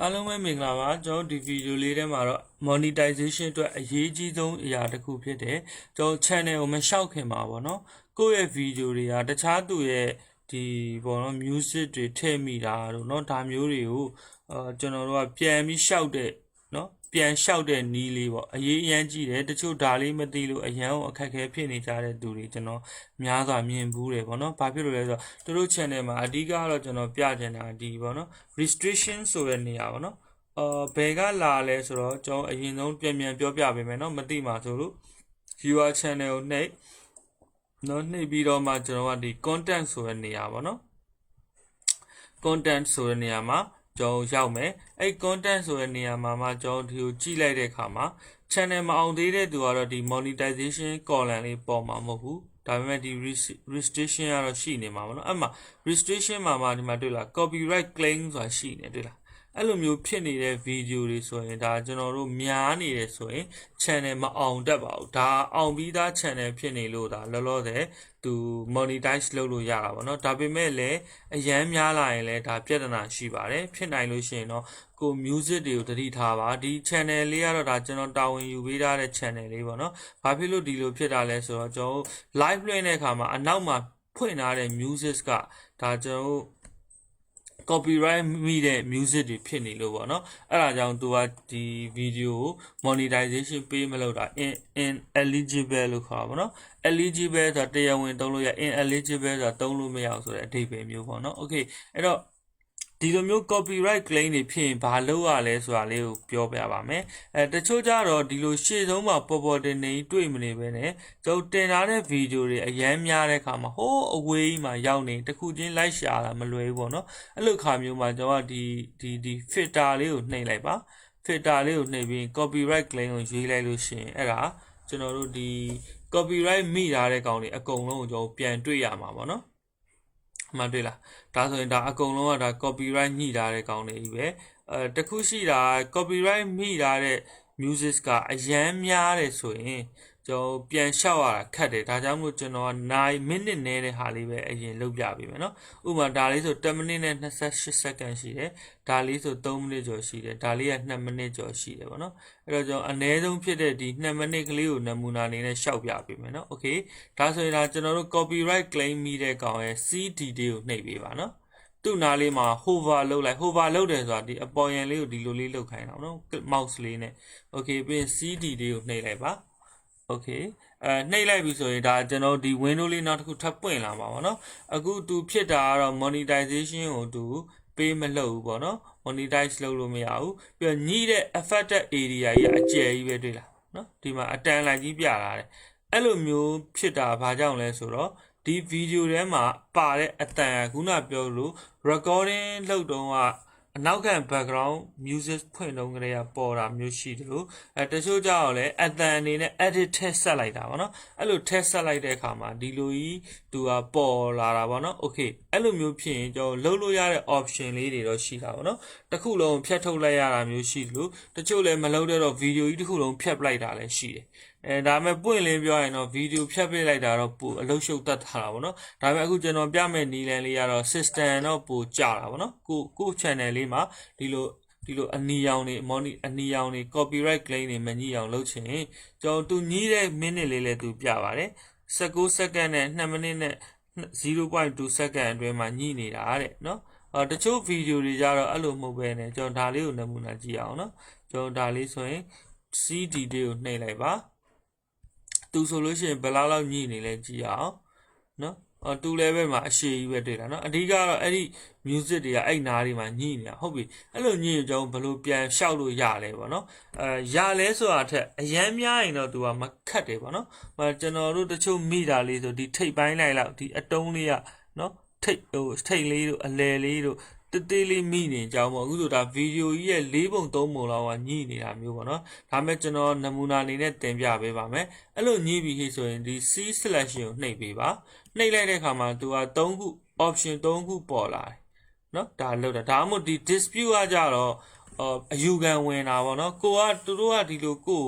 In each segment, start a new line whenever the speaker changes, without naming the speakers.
အားလုံးပဲမင်္ဂလာပါကျွန်တော်ဒီဗီဒီယိုလေးထဲမှာတော့ monetization အတွက်အရေးကြီးဆုံးအရာတစ်ခုဖြစ်တယ်ကျွန်တော် channel ကိုမလျှောက်ခင်ပါဗောနော်ကိုယ့်ရဲ့ဗီဒီယိုတွေကတခြားသူရဲ့ဒီဗောနော် music တွေထည့်မိတာတို့เนาะဒါမျိုးတွေကိုကျွန်တော်တို့ကပြန်ပြီးလျှောက်တဲ့เนาะပြန်လျှောက်တဲ့နီးလေးပေါ့အရေးအရန်ကြီးတယ်တချို့ဒါလေးမသိလို့အရန်ကိုအခက်အခဲဖြစ်နေကြတဲ့သူတွေကျွန်တော်များစွာမြင်ဘူးတယ်ပေါ့နော်ဘာဖြစ်လို့လဲဆိုတော့သူတို့ channel မှာအဓိကကတော့ကျွန်တော်ပြချင်တာဒီပေါ့နော် restriction ဆိုတဲ့နေရာပေါ့နော်ဘယ်ကလာလဲဆိုတော့ကျွန်တော်အရင်ဆုံးပြန်ပြောပြပေးမယ်เนาะမသိမှာဆိုလို့ viewer channel ကိုနှိပ်နော်နှိပ်ပြီးတော့မှကျွန်တော်ကဒီ content ဆိုတဲ့နေရာပေါ့နော် content ဆိုတဲ့နေရာမှာကျွန်တော်ရောက်မယ်အဲ့ content ဆိုတဲ့နေရာမှာမှကျွန်တော်ဒီကိုကြည့်လိုက်တဲ့အခါမှာ channel မအောင်သေးတဲ့သူကတော့ဒီ monetization column လေးပေါ်မှာမဟုတ်ဘူးဒါပေမဲ့ဒီ restriction ကတော့ရှိနေမှာပေါ့နော်အဲ့မှာ restriction မှာဒီမှာတွေ့လား copyright claim ဆိုတာရှိနေတွေ့လားအဲ့လိုမျိုးဖြစ်နေတဲ့ဗီဒီယိုတွေဆိုရင်ဒါကျွန်တော်တို့များနေတယ်ဆိုရင် channel မအောင်တတ်ပါဘူးဒါအောင်ပြီးသား channel ဖြစ်နေလို့ဒါလောလောဆယ်သူ monetize လုပ်လို့ရတာပေါ့နော်ဒါပေမဲ့လည်းအရန်များလာရင်လည်းဒါပြဿနာရှိပါတယ်ဖြစ်နိုင်လို့ရှိရင်တော့ကို music တွေကိုတတိထားပါဒီ channel လေးကတော့ဒါကျွန်တော်တာဝန်ယူပေးထားတဲ့ channel လေးပေါ့နော်ဘာဖြစ်လို့ဒီလိုဖြစ်တာလဲဆိုတော့ကျွန်တော် live လွှင့်တဲ့အခါမှာအနောက်မှာဖွင့်ထားတဲ့ music ကဒါကျွန်တော်copyright မိတဲ့ music တွေဖြစ်နေလို့ပေါ့နော်အဲ့ဒါကြောင့်သူကဒီ video ကို monetization ပေးမလို့တာ ineligible လို့ခေါ်ပါပေါ့နော် eligible ဆိုတာတရားဝင်သုံးလို့ရ ineligible ဆိုတာသုံးလို့မရအောင်ဆိုတဲ့အဓိပ္ပာယ်မျိုးပေါ့နော် okay အဲ့တော့ဒီလိုမျိုး copyright claim တွေဖြစ်ရင်ဘာလုပ်ရလဲဆိုတာလေးကိုပြောပြပါမယ်တချို့ကြတော့ဒီလိုရှေ့ဆုံးမှာပေါ်တင်နေတွေ့မနေပဲနဲ့ကျွန်တော်တင်ထားတဲ့ဗီဒီယိုတွေအရန်များတဲ့အခါမှာဟိုးအဝေးမှာရောက်နေတခုချင်းလိုက်ရှာတာမလွယ်ဘူးပေါ့နော်အဲ့လိုခါမျိုးမှာကျွန်တော်ကဒီ filter လေးကိုနှိပ်လိုက်ပါ filter လေးကိုနှိပ်ပြီး copyright claim ကိုရွေးလိုက်လို့ရှိရင်အဲ့ဒါကျွန်တော်တို့ဒီcopyright မိထားတဲ့ကောင်တွေအကုန်လုံးကိုကျွန်တော်ပြန်တွေ့ရမှာပေါ့နော်မှန်တွေ့လားဒါဆိုရင်ဒါအကုန်လုံးကဒါ copyright ညှိထားတဲ့ကောင်တွေကြီးပဲတခုရှိတာ copyright မိထားတဲ့ music ကအရန်များတယ်ဆိုရင်ကျွန်တော်ပြန်လျှောက်ရတာခက်တယ်ဒါကြောင့်မို့ကျွန်တော်က9 minute နေတဲ့ဟာလေးပဲအရင်လုပ်ပြပေးမယ်နော်ဥပမာဒါလေးဆို10 minute နဲ့28 second ရှိတယ်ဒါလေးဆို3 minute ကျော်ရှိတယ်ဒါလေးက2 minute ကျော်ရှိတယ်ပေါ့နော်အဲ့တော့ကျွန်တော်အနည်းဆုံးဖြစ်တဲ့ဒီ2 minute ကလေးကိုနမူနာအနေနဲ့လျှောက်ပြပေးမယ်နော် okay ဒါဆိုရင်ဒါကျွန်တော်တို့ copyright claim မိတဲ့ကောင်ရဲ့ CD လေးကိုနှိပ်ပေးပါနော်သူ့နားလေးမှာ hover လုပ်လိုက် hover လုပ်တယ်ဆိုတာဒီအပေါ်ယံလေးကိုဒီလိုလေးလုပ်ခိုင်းတာနော် mouse လေးနဲ့ okay ပြီးရင် CD လေးကိုနှိပ်လိုက်ပါ okay နှိပ်လိုက်ပြီဆိုရင်ဒါကျွန်တော်ဒီ window လေးနောက်တစ်ခုထပ်ပွင့်လာမှာပါเนาะအခုသူဖြစ်တာကတော့ monetization ကိုသူပေးမလုပ်ဘူးပေါ့เนาะ monetize လုပ်လို့မရဘူးပြီးတော့ညှိတဲ့ affected area ကြီးအကျယ်ကြီးပဲတွေ့လားเนาะဒီမှာအတန်လိုက်ကြီးပြလာတယ်အဲ့လိုမျိုးဖြစ်တာဘာကြောင့်လဲဆိုတော့ဒီဗီဒီယိုထဲမှာပါတဲ့အတန်ခုနပြောလို့ recording လုပ်တော့ကအနောက်ခံ background music ဖွင့်တော့ကလေးကပေါ်တာမျိုးရှိတယ်လို့တချို့ကြောက်လဲအတန်အနေနဲ့ edit ထည့်ဆက်လိုက်တာဗောနော်အဲ့လိုထည့်ဆက်လိုက်တဲ့အခါမှာဒီလိုကြီးသူကပေါ်လာတာဗောနော် okay အဲ့လိုမျိုးဖြစ်ရင်ကျွန်တော်လုပ်လို့ရတဲ့ option လေးတွေတော့ရှိတာဗောနော်တစ်ခုလုံးဖြတ်ထုတ်လိုက်ရတာမျိုးရှိလို့တချို့လဲမလုပ်တော့ video ကြီးတစ်ခုလုံးဖြတ်ပလိုက်တာလည်းရှိတယ်ဒါပေမဲ့ပွင့်လင်းပြောရင်တော့ဗီဒီယိုဖြတ်ပစ်လိုက်တာတော့ပိုအလုရှုပ်တတ်တာဗောနော်ဒါပေမဲ့အခုကျွန်တော်ပြမယ့်နီလန်လေးကတော့ system တော့ပိုကြတာဗောနော်ကို channel လေးမှာဒီလိုအနီရောင်တွေအနီရောင်တွေ copyright claim တွေမညှိအောင်လုပ်ချင်ကျွန်တော်သူညှိတဲ့ minute လေးလည်းသူပြပါတယ်19 second နဲ့2 minute နဲ့0.2 second အတွင်းမှာညှိနေတာတဲ့နော်တချို့ဗီဒီယိုတွေကြတော့အဲ့လိုမဟုတ်ပဲねကျွန်တော်ဒါလေးကိုနမူနာကြည့်အောင်နော်ကျွန်တော်ဒါလေးဆိုရင် CD လေးကိုနှိပ်လိုက်ပါသူဆိုလို့ရှိရင်ဘယ်လောက်ညှိနေလဲကြည့်အောင်နော်တူ level မှာအရှိကြီးပဲတွေ့တာနော်အဓိကတော့အဲ့ဒီ music တွေကအဲ့နားတွေမှာညှိနေတာဟုတ်ပြီအဲ့လိုညှိရင်ကျွန်တော်ဘယ်လိုပြန်လျှောက်လို့ရလဲပေါ့နော်ရလဲဆိုတာထက်အရန်များရင်တော့သူကမခတ်တယ်ပေါ့နော်ကျွန်တော်တို့တချို့မိတာလေးဆိုဒီထိပ်ပိုင်းလိုက်လောက်ဒီအတုံးလေးကနော်ထိပ်လေးတို့အလယ်လေးတို့တေးလေးမိနေကြအောင်ပေါ့အခုဆိုတာဗီဒီယိုကြီးရဲ့4 ပုံ 3 ပုံလောက်ကညှိနေတာမျိုးပေါ့နော်ဒါမဲ့ကျွန်တော်နမူနာအနေနဲ့တင်ပြပေးပါမယ်အဲ့လိုညှိပြီးဆိုရင်ဒီ C selection ကိုနှိပ်ပေးပါနှိပ်လိုက်တဲ့အခါမှာသူက3ခု option 3ခုပေါ်လာတယ်နော်ဒါလောက်တာဒါမှမဟုတ်ဒီ dispute ကကြတော့အယူခံဝင်တာပေါ့နော်ကိုကသူတို့ကဒီလိုကို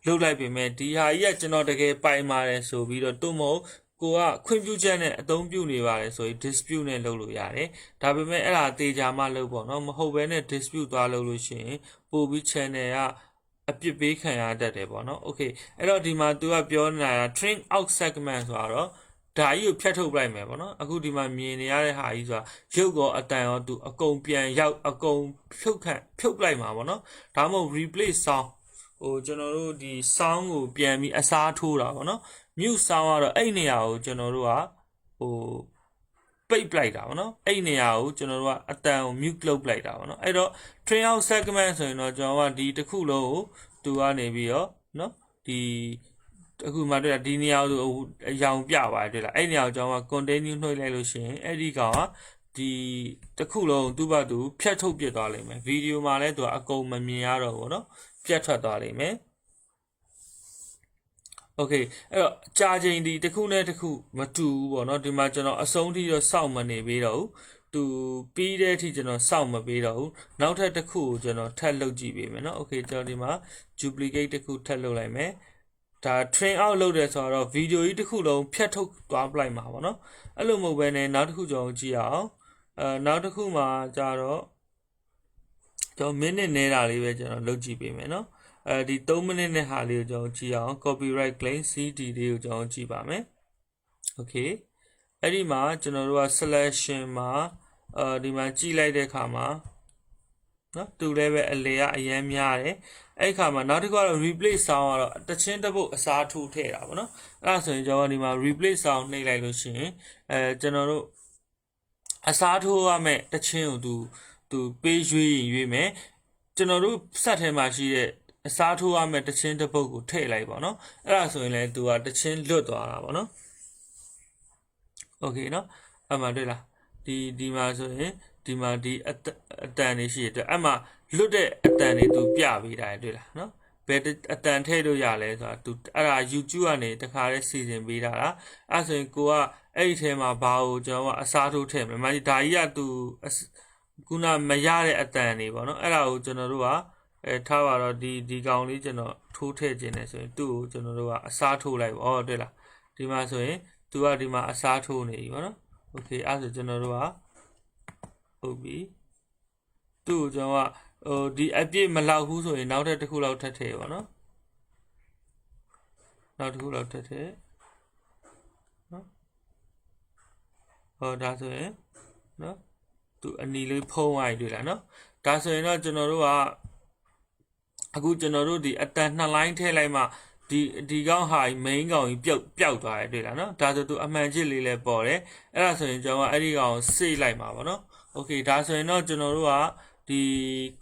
လှုပ်လိုက်ပေမဲ့ဒီဟာကြီးကကျွန်တော်တကယ်ပိုင်ပါတယ်ဆိုပြီးတော့သူ့မဟုတ် ကိုကခွင့်ပြုချက်နဲ့အသုံးပြုနေပါတယ်ဆိုရင် dispute နဲ့လုပ်လို့ရတယ်ဒါပေမဲ့အဲ့ဒါတေချာမှလုပ်ပေါ့နော်မဟုတ်ဘဲနဲ့ dispute သွားလုပ်လို့ရှိရင်ပို့ပြီး channel ကအပြစ်ပေးခံရတတ်တယ်ပေါ့နော် okay အဲ့တော့ဒီမှာ तू ကပြောနေတာ trim out segment ဆိုတော့ဒါကြီးကိုဖြတ်ထုတ်လိုက်မယ်ပေါ့နော်အခုဒီမှာမြင်နေရတဲ့ဟာကြီးဆိုတာရုပ်ကောအတန်ရော तू အကုန်ပြန်ရောက်အကုန်ဖြုတ်လိုက်မှာပေါ့နော်ဒါမှမဟုတ် replace sound ကျွန်တော်တို့ဒီ sound ကိုပြန်ပြီးအစားထိုးတာပေါ့နော် mute sound ကတော့အဲ့နေရာကိုကျွန်တော်တို့ကပိတ်ပလိုက်တာပေါ့နော်အဲ့နေရာကိုကျွန်တော်တို့ကအတန်ကို mute လုပ်ပလိုက်တာပေါ့နော်အဲ့တော့ train out segment ဆိုရင်တော့ကျွန်တော်ကဒီတစ်ခုလုံးကိုသူကနေပြီးတော့နော်ဒီအခုမှတွေ့တာဒီနေရာကိုအယောင်ပြပါတယ်တွေ့လားအဲ့နေရာကိုကျွန်တော်က continue နှိပ်လိုက်လို့ရှိရင်အဲ့ဒီကောင်ကဒီတစ်ခုလုံးသူ့ဘက်သူဖြတ်ထုတ်ပြသွားလိမ့်မယ်ဗီဒီယိုမှာလည်းသူကအကုန်မမြင်ရတော့ဘူးเนาะပြတ်ထွက်သွားလိမ့်မယ်โอเคအဲ့တော့ကြာချိန်ဒီတစ်ခုနဲ့တစ်ခုမတူဘူးပေါ့เนาะဒီမှာကျွန်တော်အဆုံးထိတော့စောင့်မနေပေးတော့ဘူးသူပြီးတဲ့အထိကျွန်တော်စောင့်မပေးတော့ဘူးနောက်ထပ်တစ်ခုကိုကျွန်တော်ထပ်လုပ်ကြည့်ပေးမယ်เนาะโอเคကျွန်တော်ဒီမှာ duplicate တစ်ခုထပ်လုပ်လိုက်မယ်ဒါ train out လုပ်တယ်ဆိုတော့ဗီဒီယိုကြီးတစ်ခုလုံးဖြတ်ထုတ်သွားပလိုက်မှာပေါ့เนาะအဲ့လိုမဟုတ်ဘဲနဲ့နောက်တစ်ခုကျွန်တော်ကြည့်အောင်နောက်တစ်ခုမှာကြတော့ကျွန်တော် minute နေတာလေးပဲကျွန်တော်လုပ်ကြည့်ပေးမယ်เนาะဒီ3မိနစ်နဲ့ဟာလေးကိုကျွန်တော်ကြည့်အောင် copyright claim CD လေးကိုကျွန်တော်ကြည့်ပါမယ် okay အဲ့ဒီမှာကျွန်တော်တို့က selection မှာဒီမှာကြည့်လိုက်တဲ့အခါမှာနော်တူလည်းပဲအလေကအရန်များတယ်အဲ့ခါမှာနောက်တစ်ခုကတော့ replace sound ကတော့တချင်းတစ်ပုတ်အစားထိုးထည့်တာပေါ့နော်အဲ့ဒါဆိုရင်ကျွန်တော်ဒီမှာ replace sound နှိပ်လိုက်လို့ရှိရင်ကျွန်တော်တို့အစားထိုးရမယ့်တချင်းကိုသူပေးရွေးရင်ရွေးမယ်ကျွန်တော်တို့စက်ထဲမှာရှိတဲ့အစားထိုးရမယ့်တချင်းတစ်ပုတ်ကိုထည့်လိုက်ပါနော်အဲ့ဒါဆိုရင်လည်းသူကတချင်းလွတ်သွားတာပေါ့နော်โอเคเนาะအမှတွေ့လားဒီမှာဆိုရင်ဒီမှာဒီအတန်တွေရှိရတဲ့အဲ့မှာလွတ်တဲ့အတန်တွေသူပြပေးတာတွေ့လားเนาะဘယ်အတန်ထည့်လို့ရလဲဆိုတာသူအဲ့ဒါ YouTube ကနေတခါလေးစီစဉ်ပေးတာလားအဲ့ဆိုရင်ကိုကအဲ့ဒီထဲမှာဘာကိုကျွန်တော်ကအစားထိုးထည့်မယ်မကြီးဒါကြီးကသူခုနမရတဲ့အတန်တွေပေါ့เนาะအဲ့ဒါကိုကျွန်တော်တို့ကထားပါတော့ဒီကောင်လေးကျွန်တော်ထိုးထည့်ခြင်းနဲ့ဆိုရင်သူ့ကိုကျွန်တော်တို့ကအစားထိုးလိုက်ပါတွေ့လားဒီမှာဆိုရင်သူကဒီမှာအစားထိုးနေပြီပေါ့နော်โอเคအဲ့ဆိုကျွန်တော်တို့ကဟုတ်ပြီသူ့ကိုကျွန်တော်ကဒီအပြည့်မလောက်ဘူးဆိုရင်နောက်တစ်ခုလောက်ထပ်ထည့်ပါနော်နောက်တစ်ခုလောက်ထပ်ထည့်နော်ဒါဆိုရင်နော်သူအနီလေးဖုံးသွားပြီတွေ့လားနော်ဒါဆိုရင်တော့ကျွန်တော်တို့ကအခုကျွန်တော်တို့ဒီအတန်2လိုင်းထည့်လိုက်မှဒီကောင်ဟာ main ကောင်ကြီးပျောက်သွားတယ်တွေ့လားနော်ဒါဆိုသူအမှန်ချစ်လေးလည်းပေါ်တယ်အဲ့ဒါဆိုရင်ကျွန်တော်ကအဲ့ဒီကောင်စိတ်လိုက်မှာပေါ့နော်โอเคဒါဆိုရင်တော့ကျွန်တော်တို့ကဒီ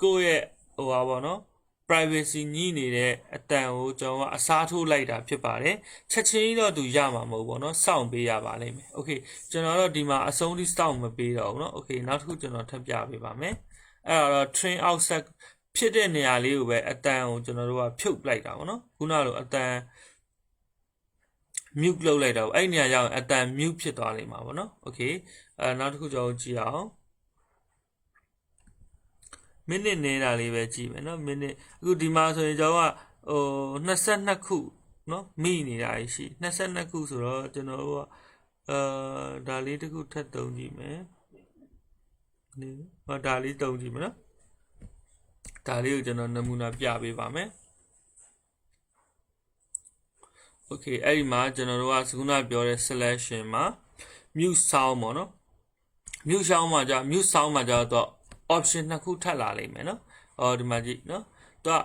ကိုယ့်ရဲ့ဟာပေါ့နော် privacy ညှိနေတဲ့အတန်ကိုကျွန်တော်ကအစားထိုးလိုက်တာဖြစ်ပါတယ်ချက်ချင်းတော့သူရမှာမဟုတ်ပေါ့နော်စောင့်ပေးရပါလိမ့်မယ်โอเคကျွန်တော်တော့ဒီမှာအဆုံးထိစောင့်မပေးတော့ဘူးเนาะโอเคနောက်တစ်ခုကျွန်တော်ထပ်ပြပေးပါမယ်အဲ့တော့ train out set ဖြစ်တဲ့နေရာလေးကိုပဲအတန်ကိုကျွန်တော်တို့ကဖြုတ်လိုက်တာပေါ့နော်ခုနလိုအတန် mute လုပ်လိုက်တော့အဲ့နေရာကျတော့အတန် mute ဖြစ်သွားလိမ့်မှာပေါ့နော်โอเคနောက်တစ်ခုကျွန်တော်ကြည့်အောင်မိနစ်နေတာလေးပဲကြည့်မယ်နော်မိနစ်အခုဒီမှာဆိုရင်ကျွန်တော်က22ခုနော်မိနေတာရှိ22ခုဆိုတော့ကျွန်တော်တို့ကဒါလေးတစ်ခုထပ်သုံးကြည့်မယ်ဒါလေးသုံးကြည့်မယ်နော်ဒါလေးကိုကျွန်တော်နမူနာပြပေးပါမယ်โอเคအဲ့ဒီမှာကျွန်တော်တို့ကခုနပြောတဲ့ selection မှာ mute sound ပေါ့နော် mute sound မှာကြာတော့ option နှစ်ခုထပ်လာလိမ့်မယ်နော်ဒီမှာကြည့်နော်သူက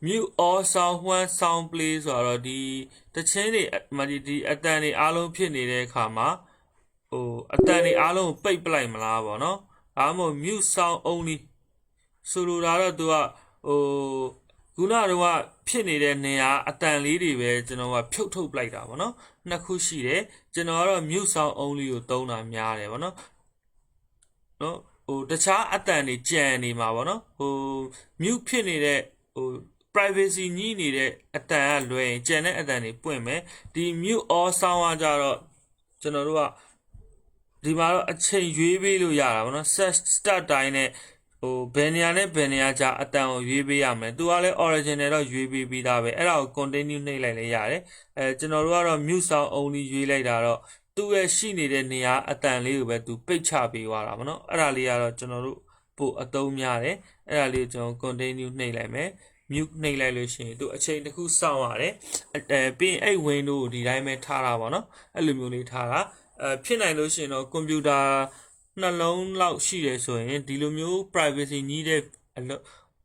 mute all sound when sound play ဆိုတော့ဒီတချင်းတွေမဒီအတန်တွေအားလုံးဖြစ်နေတဲ့အခါမှာအတန်တွေအားလုံးပိတ်ပလိုက်မလားပေါ့နော်ဒါမှမဟုတ် mute sound only ဆိုလိုတာတော့သူကခုနကတော့ဖြစ်နေတဲ့နေရာအတန်လေးတွေပဲကျွန်တော်ကဖြုတ်ထုတ်ပလိုက်တာပေါ့နော်နှစ်ခုရှိတယ်ကျွန်တော်ကတော့ mute sound only ကိုသုံးတာများတယ်ပေါ့နော်တခြားအတန်တွေကြံနေမှာပေါ့နော် mute ဖြစ်နေတဲ့ privacy ညှိနေတဲ့အတန်ကလွယ်ရင်ကြံတဲ့အတန်တွေပွင့်မယ်ဒီ mute all sound ကကြတော့ကျွန်တော်တို့ကဒီမှာတော့အချိန်ရွေးပေးလို့ရတာပေါ့နော် set start တိုင်းနဲ့ ဟိုဘယ်နေရာနဲ့ဘယ်နေရာကြာအတန်ကိုရွေးပေးရမယ်သူကလည်း original တော့ရွေးပေးပြီးသားပဲအဲ့ဒါကို continue နှိပ်လိုက်လဲရတယ်ကျွန်တော်တို့ကတော့ mute sound only ရွေးလိုက်တာတော့သူ့ရဲ့ရှိနေတဲ့နေရာအတန်လေးကိုပဲသူပိတ်ချပေးသွားတာဗောနော်အဲ့ဒါလေးကတော့ကျွန်တော်တို့ပို့အသုံးများတယ်အဲ့ဒါလေးကိုကျွန်တော် continue နှိပ်လိုက်မယ် mute နှိပ်လိုက်လို့ရှိရင်သူအချိန်တစ်ခုစောင့်ရတယ်ပြီးရင်အဲ့ window ကိုဒီတိုင်းပဲထားတာဗောနော်အဲ့လိုမျိုးလေးထားတာဖြစ်နိုင်လို့ရှိရင်တော့ computer နှလုံးလောက်ရှိတယ်ဆိုရင်ဒီလိုမျိုး privacy ကြီးတဲ့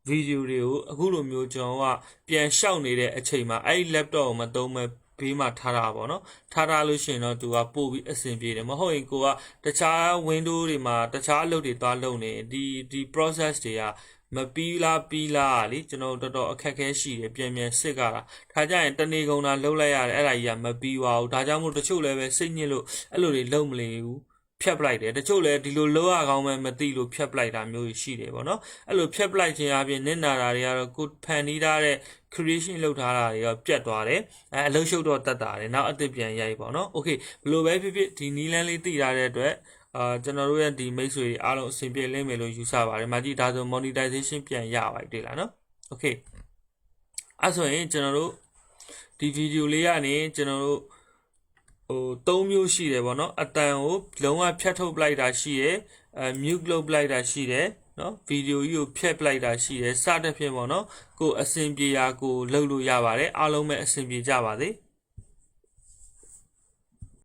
ဗီဒီယိုတွေကိုအခုလိုမျိုးကျွန်တော်ကပြန်ရှောက်နေတဲ့အချိန်မှာအဲ့ laptop ကိုမသုံးမဲ့ဘေးမှာထားတာပေါ့နော်ထားလို့ရှိရင်တော့သူကပို့ပြီးအဆင်ပြေတယ်မဟုတ်ရင်ကိုကတခြား window တွေမှာတခြားအလုပ်တွေသွားလုပ်နေဒီ process တွေကမပြီးလားလေကျွန်တော်တော်တော်အခက်အခဲရှိတယ်ပြန်စစ်ကြတာဒါကြရင်တနေကုန်တာလှုပ်လိုက်ရတယ်အဲ့ဒါကြီးကမပြီးပါဘူးဒါကြောင့်မို့တချို့လည်းပဲစိတ်ညစ်လို့အဲ့လိုတွေလုပ်မနေဘူးဖြတ်ပလိုက်တယ်တချို့လည်းဒီလိုလောရကောင်းမှမသိလို့ဖြတ်ပလိုက်တာမျိုးရှိတယ်ပေါ့နော်အဲ့လိုဖြတ်ပလိုက်ခြင်းအပြင်နစ်နာတာတွေကတော့ကိုဖန်တီးထားတဲ့ creation လုပ်ထားတာတွေတော့ပြတ်သွားတယ်အလုံးရှုပ်တော့တတ်တာတယ်နောက်အသစ်ပြန်ရိုက်ပေါ့နော် okay ဘယ်လိုပဲဖြစ်ဖြစ်ဒီနီလန်းလေးသိထားတဲ့အတွက်ကျွန်တော်တို့ရဲ့ဒီမိတ်ဆွေတွေအားလုံးအဆင်ပြေလိမ့်မယ်လို့ယူဆပါတယ်မာကြီးဒါဆို monetization ပြန်ရပါပြီတွေ့လားနော် okay အဲ့ဆိုရင်ကျွန်တော်တို့ဒီဗီဒီယိုလေးကနေကျွန်တော်တို့3မျိုးရှိတယ်ပေါ့နော်အတန်ကိုလုံးဝဖြတ်ထုတ်ပလိုက်တာရှိရယ်mute လုပ်ပလိုက်တာရှိတယ်နော်ဗီဒီယိုကြီးကိုဖျက်ပလိုက်တာရှိတယ်စသဖြင့်ပေါ့နော်ကိုအဆင်ပြေရာကိုလုပ်လို့ရပါတယ်အားလုံးပဲအဆင်ပြေကြပါစေ